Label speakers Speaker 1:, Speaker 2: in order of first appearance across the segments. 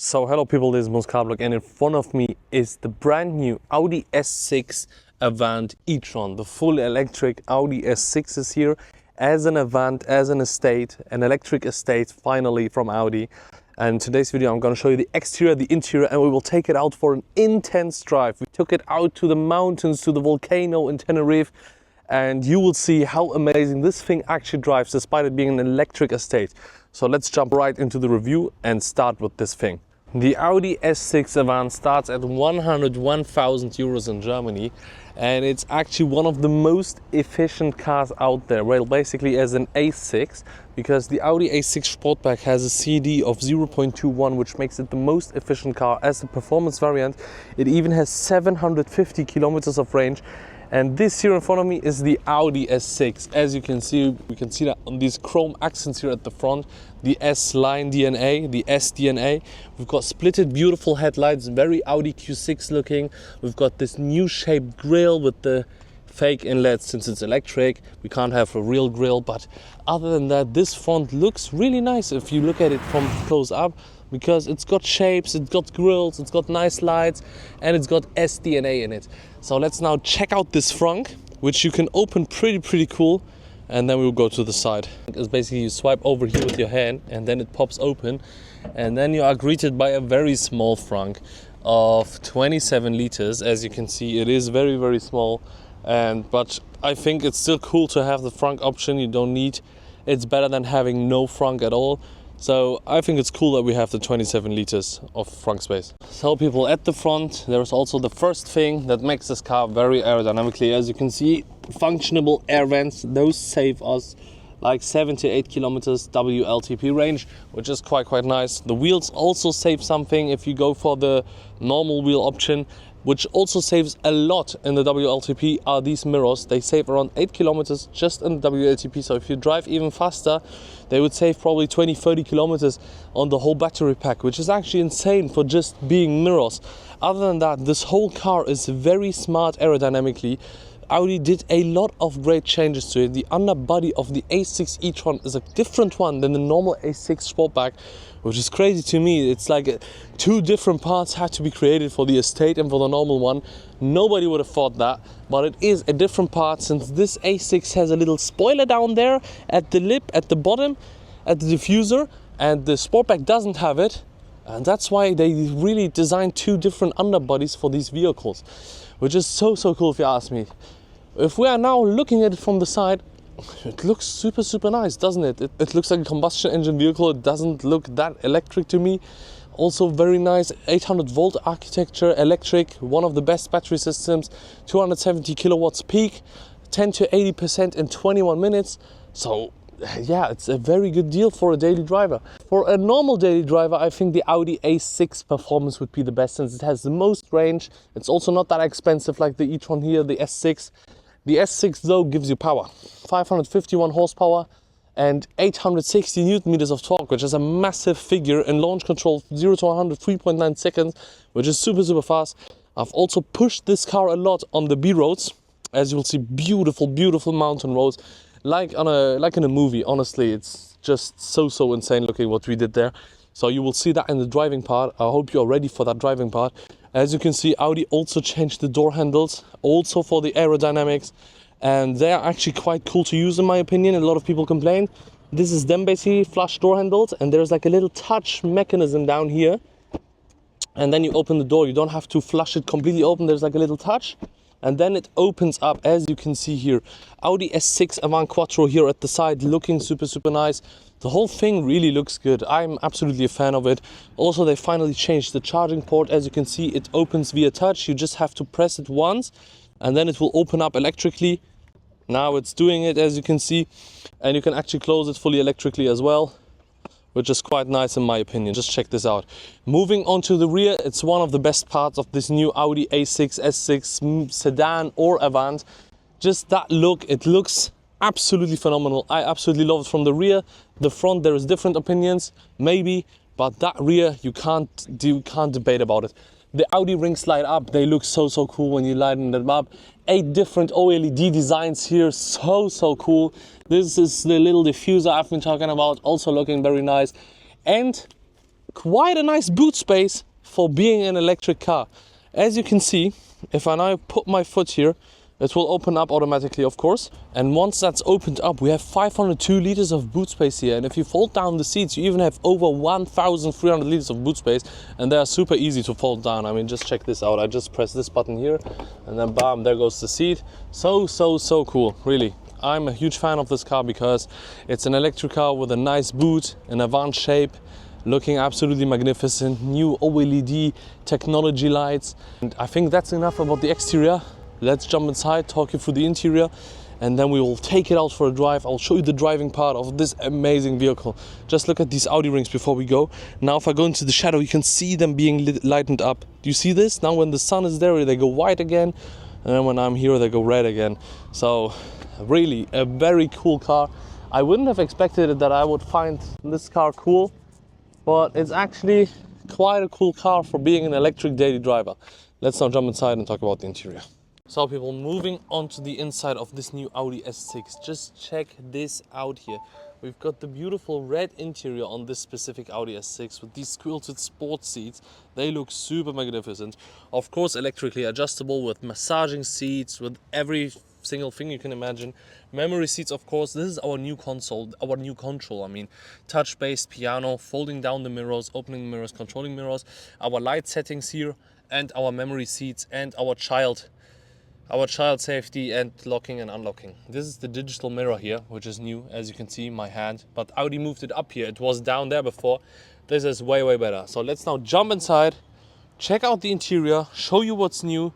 Speaker 1: So hello people, this is Moscarblog and in front of me is the brand new Audi S6 Avant E-Tron. The full electric Audi S6 is here as an Avant, as an estate, an electric estate finally from Audi. And in today's video I'm going to show you the exterior, the interior, and we will take it out for an intense drive. We took it out to the mountains, to the volcano in Teneriffe, and you will see how amazing this thing actually drives despite it being an electric estate. So let's jump right into the review and start with this thing. The Audi S6 Avant starts at 101,000 euros in Germany, and it's actually one of the most efficient cars out there. Well, basically as an A6, because the Audi A6 Sportback has a CD of 0.21, which makes it the most efficient car. As a performance variant, it even has 750 kilometers of range. And this here in front of me is the Audi S6. As you can see, we can see that on these chrome accents here at the front, the S-line DNA, the S DNA. We've got splitted beautiful headlights, very Audi Q6 looking. We've got this new shaped grille with the fake inlets. Since it's electric, we can't have a real grille, but other than that, this front looks really nice if you look at it from close up, because it's got shapes, it's got grills, it's got nice lights, and it's got SDNA in it. So let's now check out this frunk, which you can open pretty cool, and then we'll go to the side. It's basically you swipe over here with your hand, and then it pops open, and then you are greeted by a very small frunk of 27 liters. As you can see, it is very small, but I think it's still cool to have the frunk option. You don't need, it's better than having no frunk at all. So I think it's cool that we have the 27 liters of frunk space. So people, at the front, there's also the first thing that makes this car very aerodynamically. As you can see, functionable air vents. Those save us like 7 to 8 kilometers WLTP range, which is quite nice. The wheels also save something if you go for the normal wheel option, which also saves a lot in the WLTP are these mirrors. They save around 8 kilometers just in the WLTP. So if you drive even faster, they would save probably 20-30 kilometers on the whole battery pack, which is actually insane for just being mirrors. Other than that, this whole car is very smart aerodynamically. Audi did a lot of great changes to it. The underbody of the A6 E-Tron is a different one than the normal A6 Sportback, which is crazy to me. It's like two different parts had to be created for the estate and for the normal one. Nobody would have thought that, but it is a different part, since this A6 has a little spoiler down there at the lip, at the bottom, at the diffuser, and the Sportback doesn't have it. And that's why they really designed two different underbodies for these vehicles, which is so cool if you ask me. If we are now looking at it from the side, it looks super nice, doesn't it? It looks like a combustion engine vehicle. It doesn't look that electric to me. Also very nice 800 volt architecture, electric, one of the best battery systems, 270 kilowatts peak, 10 to 80% in 21 minutes. So yeah, it's a very good deal for a daily driver. For a normal daily driver, I think the Audi A6 performance would be the best, since it has the most range. It's also not that expensive like the e-tron here, the S6. The S6 though gives you power, 551 horsepower and 860 newton meters of torque, which is a massive figure, in launch control 0 to 100 3.9 seconds, which is super fast. I've also pushed this car a lot on the B roads. As you'll see, beautiful mountain roads, like in a movie. Honestly, it's just so insane looking what we did there. So you will see that in the driving part. I hope you're ready for that driving part. As you can see, Audi also changed the door handles, also for the aerodynamics, and they are actually quite cool to use in my opinion. A lot of people complain. This is them basically flush door handles, and there's like a little touch mechanism down here, and then you open the door. You don't have to flush it completely open. There's like a little touch, and then it opens up, as you can see here. Audi S6 Avant Quattro here at the side, looking super nice. The whole thing really looks good. I'm absolutely a fan of it. Also, they finally changed the charging port. As you can see, it opens via touch. You just have to press it once, and then it will open up electrically. Now it's doing it, as you can see, and you can actually close it fully electrically as well, which is quite nice in my opinion. Just check this out. Moving on to the rear, it's one of the best parts of this new Audi A6, S6 sedan or Avant. Just that look, it looks absolutely phenomenal. I absolutely love it from the rear. The front, there is different opinions, maybe, but that rear, you can't debate about it. The Audi rings light up. They look so cool when you lighten them up. 8 different OLED designs here, so cool. This is the little diffuser I've been talking about, also looking very nice. And quite a nice boot space for being an electric car. As you can see, if I now put my foot here, it will open up automatically, of course. And once that's opened up, we have 502 liters of boot space here. And if you fold down the seats, you even have over 1,300 liters of boot space. And they are super easy to fold down. I mean, just check this out. I just press this button here and then bam, there goes the seat. So cool, really. I'm a huge fan of this car because it's an electric car with a nice boot, an Avant shape, looking absolutely magnificent, new OLED technology lights. And I think that's enough about the exterior. Let's jump inside, talk you through the interior, and then we will take it out for a drive. I'll show you the driving part of this amazing vehicle. Just look at these Audi rings before we go. Now if I go into the shadow, you can see them being lightened up. Do you see this? Now when the sun is there, they go white again, and then when I'm here, they go red again. So really a very cool car. I wouldn't have expected that I would find this car cool, but it's actually quite a cool car for being an electric daily driver. Let's now jump inside and talk about the interior. So people, moving on to the inside of this new Audi S6, just check this out here. We've got the beautiful red interior on this specific Audi S6 with these quilted sport seats. They look super magnificent. Of course, electrically adjustable with massaging seats, with every single thing you can imagine. Memory seats, of course. This is our new console, our new control. I mean, touch-based piano, folding down the mirrors, opening mirrors, controlling mirrors, our light settings here, and our memory seats, and our child safety and locking and unlocking. This is the digital mirror here, which is new, as you can see, my hand. But Audi moved it up here. It was down there before. This is way better. So let's now jump inside, check out the interior, show you what's new,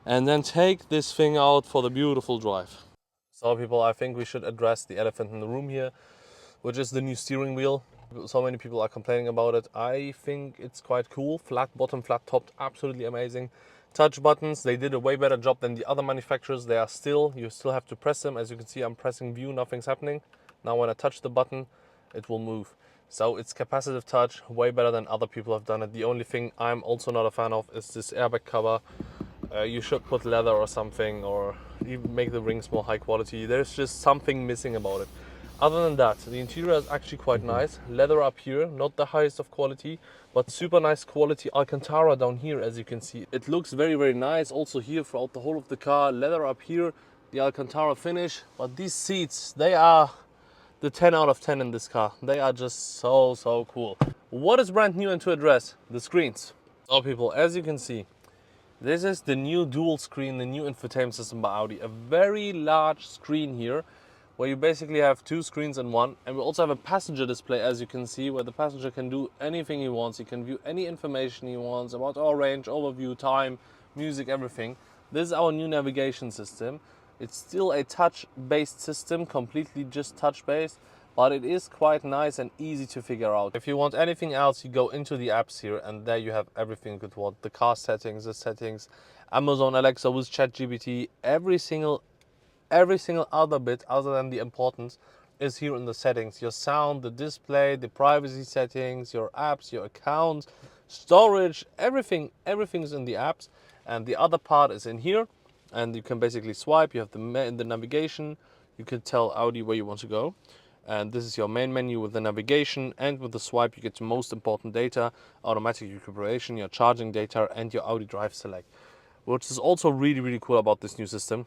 Speaker 1: and then take this thing out for the beautiful drive. So people, I think we should address the elephant in the room here, which is the new steering wheel. So many people are complaining about it. I think it's quite cool. Flat bottom, flat topped, absolutely amazing. Touch buttons, they did a way better job than the other manufacturers. You still have to press them. As you can see, I'm pressing view, nothing's happening. Now when I touch the button, it will move. So it's capacitive touch, way better than other people have done it. The only thing I'm also not a fan of is this airbag cover. You should put leather or something, or even make the rings more high quality. There's just something missing about it. Other than that, the interior is actually quite nice. Leather up here, not the highest of quality, but super nice quality Alcantara down here, as you can see. It looks very nice also here throughout the whole of the car. Leather up here, the Alcantara finish. But these seats, they are the 10 out of 10 in this car. They are just so cool. What is brand new and to address? The screens. So people, as you can see, this is the new dual screen, the new infotainment system by Audi. A very large screen here, where you basically have two screens in one. And we also have a passenger display, as you can see, where the passenger can do anything he wants. He can view any information he wants about our range, overview, time, music, everything. This is our new navigation system. It's still a touch-based system, completely just touch-based, but it is quite nice and easy to figure out. If you want anything else, you go into the apps here, and there you have everything you could want. The car settings, the settings, Amazon Alexa with ChatGPT, every single other bit other than the importance is here in the settings. Your sound, the display, the privacy settings, your apps, your accounts, storage, everything is in the apps. And the other part is in here, and you can basically swipe. You have the navigation. You can tell Audi where you want to go, and this is your main menu with the navigation. And with the swipe, you get the most important data, automatic recuperation, your charging data, and your Audi Drive Select. Which is also really cool about this new system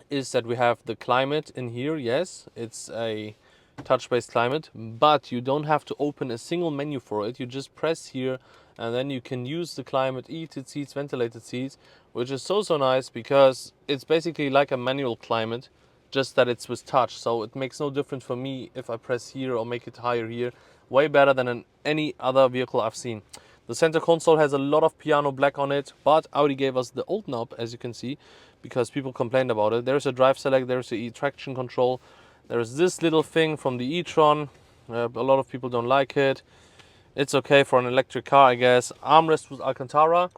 Speaker 1: is that we have the climate in here. Yes, it's a touch-based climate, but you don't have to open a single menu for it. You just press here, and then you can use the climate, heated seats, ventilated seats, which is so nice because it's basically like a manual climate, just that it's with touch. So it makes no difference for me if I press here or make it higher here. Way better than in any other vehicle I've seen. The center console has a lot of piano black on it, but Audi gave us the old knob, as you can see, because people complained about it. There's a drive select, there's the traction control, there's this little thing from the E-Tron. A lot of people don't like it. It's okay for an electric car, I guess. Armrest with Alcantara.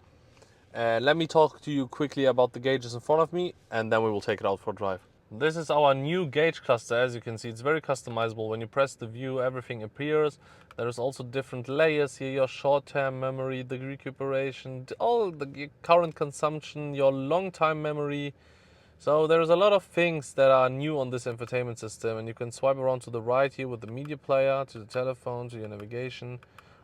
Speaker 1: Let me talk to you quickly about the gauges in front of me, and then we will take it out for a drive. This is our new gauge cluster. As you can see, it's very customizable. When you press the view, everything appears. There's also different layers here, your short-term memory, the recuperation, all the current consumption, your long-time memory. So there's a lot of things that are new on this infotainment system, and you can swipe around to the right here with the media player, to the telephone, to your navigation.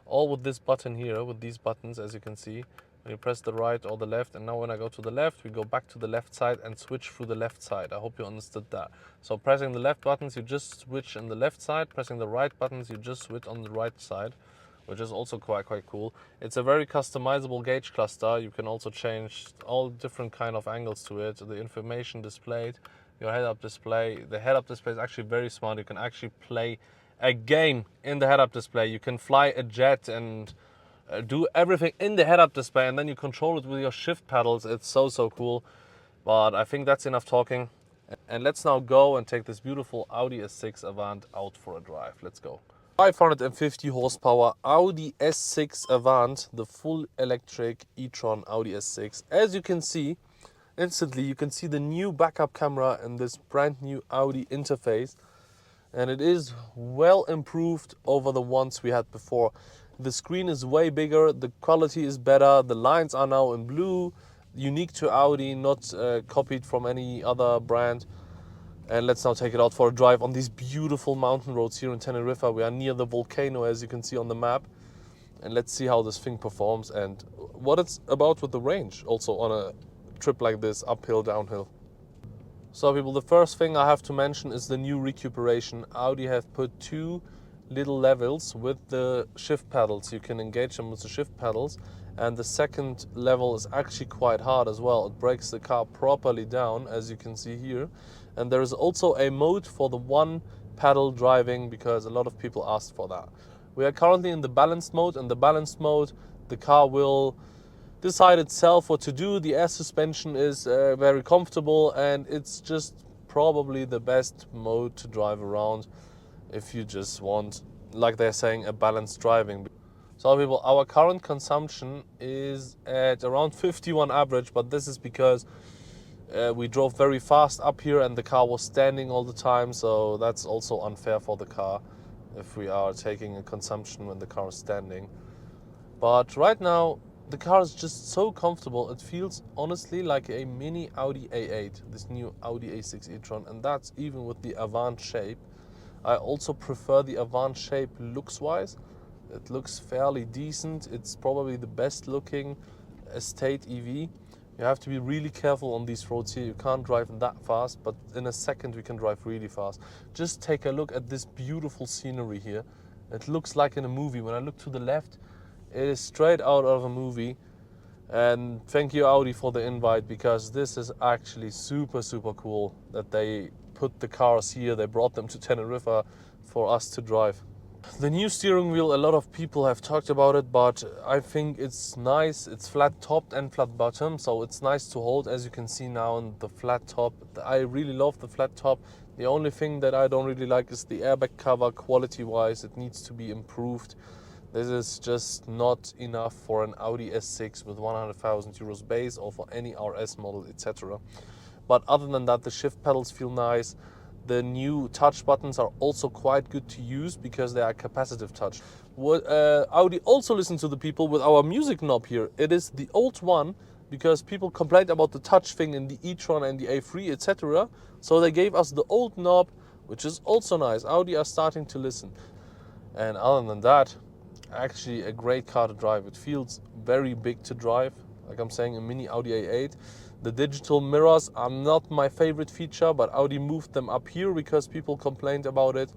Speaker 1: all with this button here, with these buttons, as you can see. When you press the right or the left, and now when I go to the left, we go back to the left side and switch through the left side. I hope you understood that. So pressing the left buttons, you just switch in the left side. Pressing the right buttons, you just switch on the right side, which is also quite cool. It's a very customizable gauge cluster. You can also change all different kind of angles to it. The information displayed, your head-up display. The head-up display is actually very smart. You can actually play a game in the head-up display. You can fly a jet and do everything in the head-up display, and then you control it with your shift pedals. It's so cool. But I think that's enough talking. And let's now go and take this beautiful Audi S6 Avant out for a drive. Let's go. 550 horsepower Audi S6 Avant, the full electric E-Tron Audi S6. As you can see, instantly you can see the new backup camera and this brand new Audi interface. And it is well improved over the ones we had before. The screen is way bigger, the quality is better, the lines are now in blue, unique to Audi, not copied from any other brand. And let's now take it out for a drive on these beautiful mountain roads here in Teneriffe. We are near the volcano, as you can see on the map. And let's see how this thing performs and what it's about with the range, also on a trip like this, uphill, downhill. So people, the first thing I have to mention is the new recuperation. Audi have put two little levels with the shift pedals. You can engage them with the shift pedals, and the second level is actually quite hard as well. It breaks the car properly down, as you can see here. And there is also a mode for the one pedal driving, because a lot of people asked for that. We are currently in the balanced mode. In the balanced mode, the car will decide itself what to do. The air suspension is very comfortable, and it's just probably the best mode to drive around if you just want, like they're saying, a balanced driving. So people, our current consumption is at around 51 average, but this is because we drove very fast up here and the car was standing all the time, so that's also unfair for the car if we are taking a consumption when the car is standing. But right now the car is just so comfortable. It feels honestly like a mini Audi A8, this new Audi A6 e-tron, and that's even with the Avant shape. I also prefer the Avant shape looks-wise. It looks fairly decent. It's probably the best looking estate EV. You have to be really careful on these roads here. You can't drive that fast, but in a second we can drive really fast. Just take a look at this beautiful scenery here. It looks like in a movie. When I look to the left, it is straight out of a movie. And thank you Audi for the invite, because this is actually super cool that they put the cars here. They brought them to Teneriffe for us to drive. The new steering wheel, a lot of people have talked about it, but I think it's nice. It's flat topped and flat bottom, so it's nice to hold, as you can see now on the flat top. I really love the flat top. The only thing that I don't really like is the airbag cover. Quality wise, it needs to be improved. This is just not enough for an Audi S6 with 100,000 euros base, or for any RS model, etc. But other than that, the shift pedals feel nice. The new touch buttons are also quite good to use because they are capacitive touch. Audi also listens to the people with our music knob here. It is the old one, because people complained about the touch thing in the e-tron and the A3, etc. So they gave us the old knob, which is also nice. Audi are starting to listen. And other than that, actually a great car to drive. It feels very big to drive, like I'm saying, a mini Audi A8. The digital mirrors are not my favorite feature, but Audi moved them up here because people complained about it.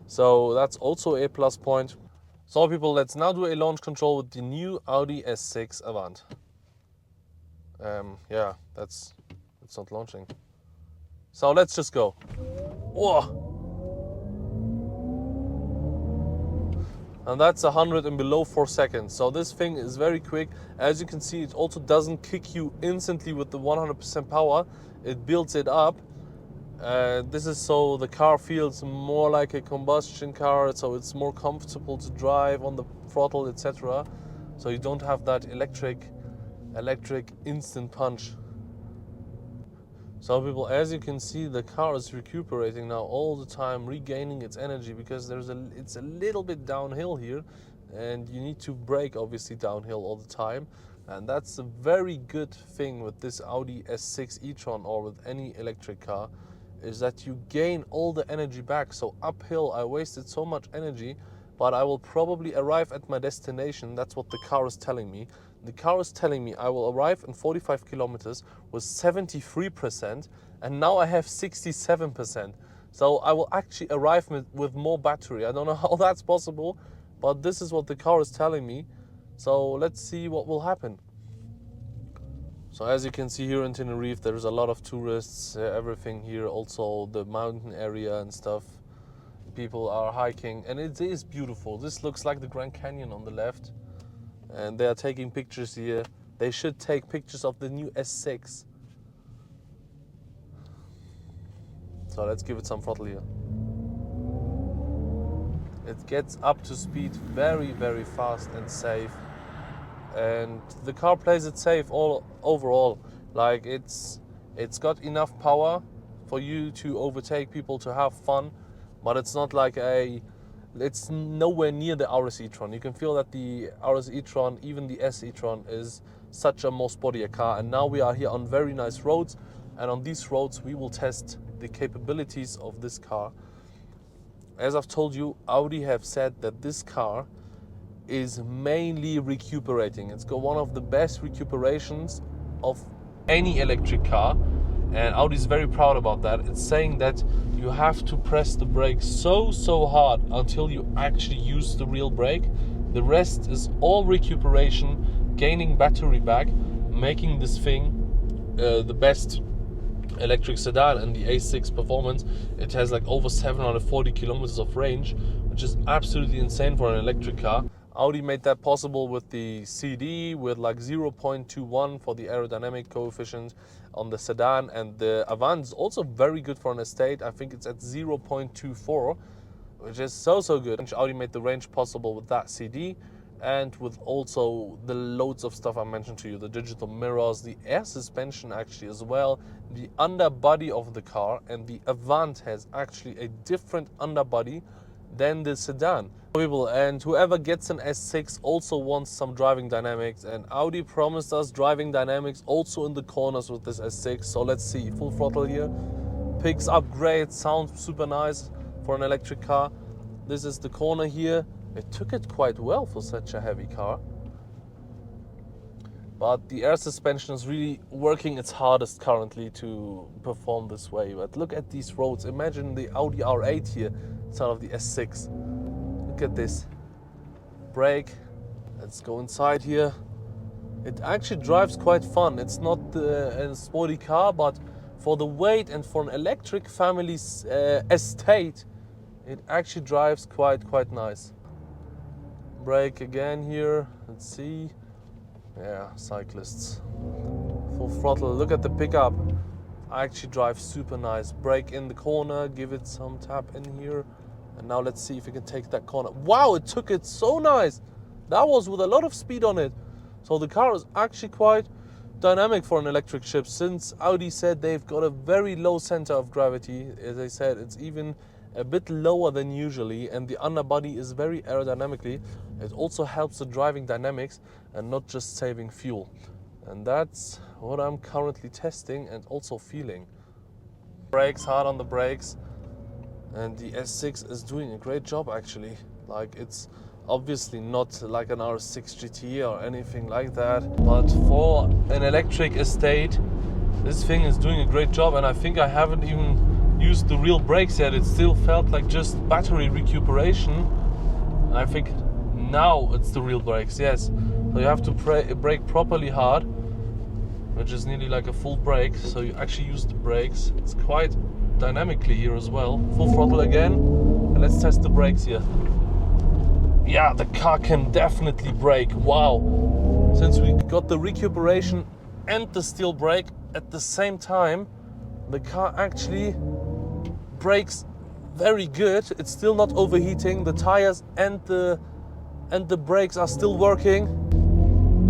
Speaker 1: So that's also a plus point. So people, let's now do a launch control with the new Audi S6 Avant. Yeah, it's not launching. So let's just go. Whoa! And that's 100 and below 4 seconds. So this thing is very quick. As you can see, it also doesn't kick you instantly with the 100% power. It builds it up. This is so the car feels more like a combustion car, so it's more comfortable to drive on the throttle, etc. So you don't have that electric instant punch. So people, as you can see, the car is recuperating now all the time, regaining its energy, because it's a little bit downhill here, and you need to brake obviously downhill all the time. And that's a very good thing with this Audi S6 e-tron, or with any electric car, is that you gain all the energy back. So uphill I wasted so much energy, but I will probably arrive at my destination. That's what the car is telling me. The car is telling me I will arrive in 45 kilometers with 73%, and now I have 67%. So I will actually arrive with more battery. I don't know how that's possible, but this is what the car is telling me. So let's see what will happen. So as you can see here in Teneriffe, there's a lot of tourists, everything here, also the mountain area and stuff. People are hiking, and it is beautiful. This looks like the Grand Canyon on the left, and they are taking pictures here. They should take pictures of the new S6. So let's give it some throttle here. It gets up to speed very, very fast and safe. And the car plays it safe all overall. Like it's got enough power for you to overtake people, to have fun, but it's not like it's nowhere near the RS E-Tron. You can feel that the RS E-Tron, even the S E-Tron, is such a more sportier car. And now we are here on very nice roads, and on these roads we will test the capabilities of this car. As I've told you, Audi have said that this car is mainly recuperating. It's got one of the best recuperations of any electric car, and Audi is very proud about that. It's saying that you have to press the brake so hard until you actually use the real brake. The rest is all recuperation, gaining battery back, making this thing the best electric sedan. And the A6 performance, it has like over 740 kilometers of range, which is absolutely insane for an electric car. Audi made that possible with the CD, with like 0.21 for the aerodynamic coefficient on the sedan, and the Avant is also very good for an estate. I think it's at 0.24, which is so good. Audi made the range possible with that CD, and with also the loads of stuff I mentioned to you, the digital mirrors, the air suspension actually as well, the underbody of the car. And the Avant has actually a different underbody than the sedan. And whoever gets an S6 also wants some driving dynamics, and Audi promised us driving dynamics also in the corners with this S6. So let's see. Full throttle here, picks up great, sounds super nice for an electric car. This is the corner here. It took it quite well for such a heavy car, but the air suspension is really working its hardest currently to perform this way. But look at these roads. Imagine the Audi R8 here instead of the S6. Look at this. Brake. Let's go inside here. It actually drives quite fun. It's not a sporty car, but for the weight and for an electric family's estate, it actually drives quite nice. Brake again here. Let's see. Yeah, cyclists. Full throttle. Look at the pickup. Actually drives super nice. Brake in the corner. Give it some tap in here. And now let's see if we can take that corner. Wow, it took it so nice. That was with a lot of speed on it. So the car is actually quite dynamic for an electric ship, since Audi said they've got a very low center of gravity. As I said, it's even a bit lower than usually, and the underbody is very aerodynamically. It also helps the driving dynamics and not just saving fuel. And that's what I'm currently testing and also feeling. Brakes, hard on the brakes. And the S6 is doing a great job actually. Like, it's obviously not like an R6 GT or anything like that, but for an electric estate, this thing is doing a great job. And I think I haven't even used the real brakes yet. It still felt like just battery recuperation. And I think now it's the real brakes, yes. So you have to brake properly hard, which is nearly like a full brake. So you actually use the brakes. It's quite dynamically here as well. Full throttle again, and let's test the brakes here. Yeah, the car can definitely brake. Wow. Since we got the recuperation and the steel brake at the same time, the car actually brakes very good. It's still not overheating. The tires and the brakes are still working.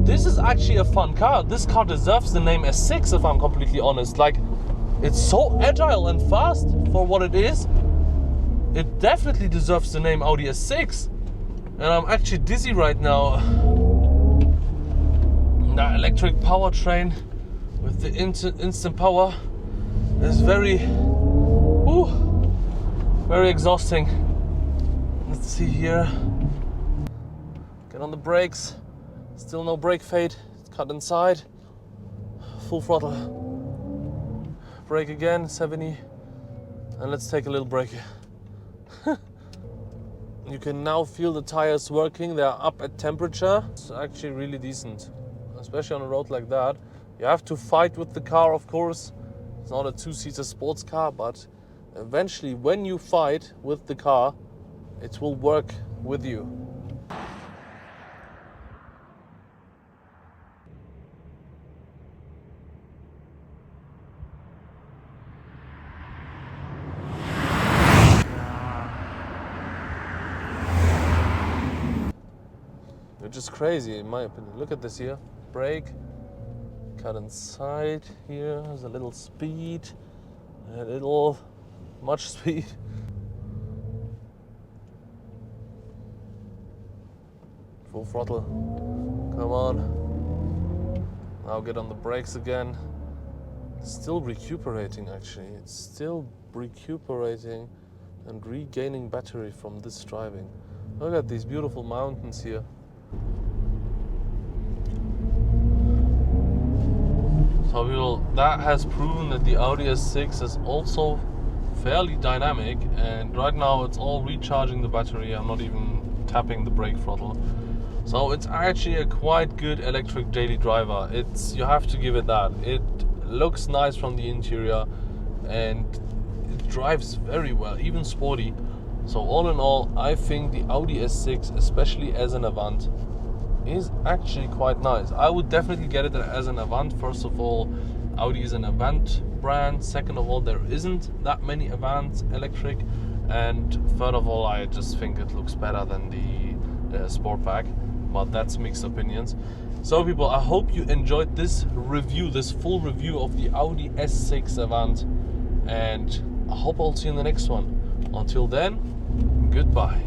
Speaker 1: This is actually a fun car. This car deserves the name S6, if I'm completely honest. Like, it's so agile and fast for what it is. It definitely deserves the name Audi S6. And I'm actually dizzy right now. That electric powertrain with the instant power is very exhausting. Let's see here. on the brakes. Still no brake fade. It's cut inside. Full throttle. Brake again, 70. And let's take a little break here. You can now feel the tires working. They are up at temperature. It's actually really decent, especially on a road like that. You have to fight with the car, of course. It's not a two-seater sports car, but eventually when you fight with the car, it will work with you. Which is crazy in my opinion. Look at this here. Brake, cut inside here. There's a little speed, much speed. Full throttle. Come on. Now get on the brakes again. It's still recuperating actually. It's still recuperating and regaining battery from this driving. Look at these beautiful mountains here. So people, that has proven that the Audi S6 is also fairly dynamic, and right now it's all recharging the battery. I'm not even tapping the brake throttle. So it's actually a quite good electric daily driver. You have to give it that. It looks nice from the interior and it drives very well, even sporty. So all in all, I think the Audi S6, especially as an Avant, is actually quite nice. I would definitely get it as an Avant. First of all, Audi is an Avant brand. Second of all, there isn't that many Avant electric. And third of all, I just think it looks better than the Sportback. But that's mixed opinions. So people, I hope you enjoyed this review, this full review of the Audi S6 Avant. And I hope I'll see you in the next one. Until then, goodbye.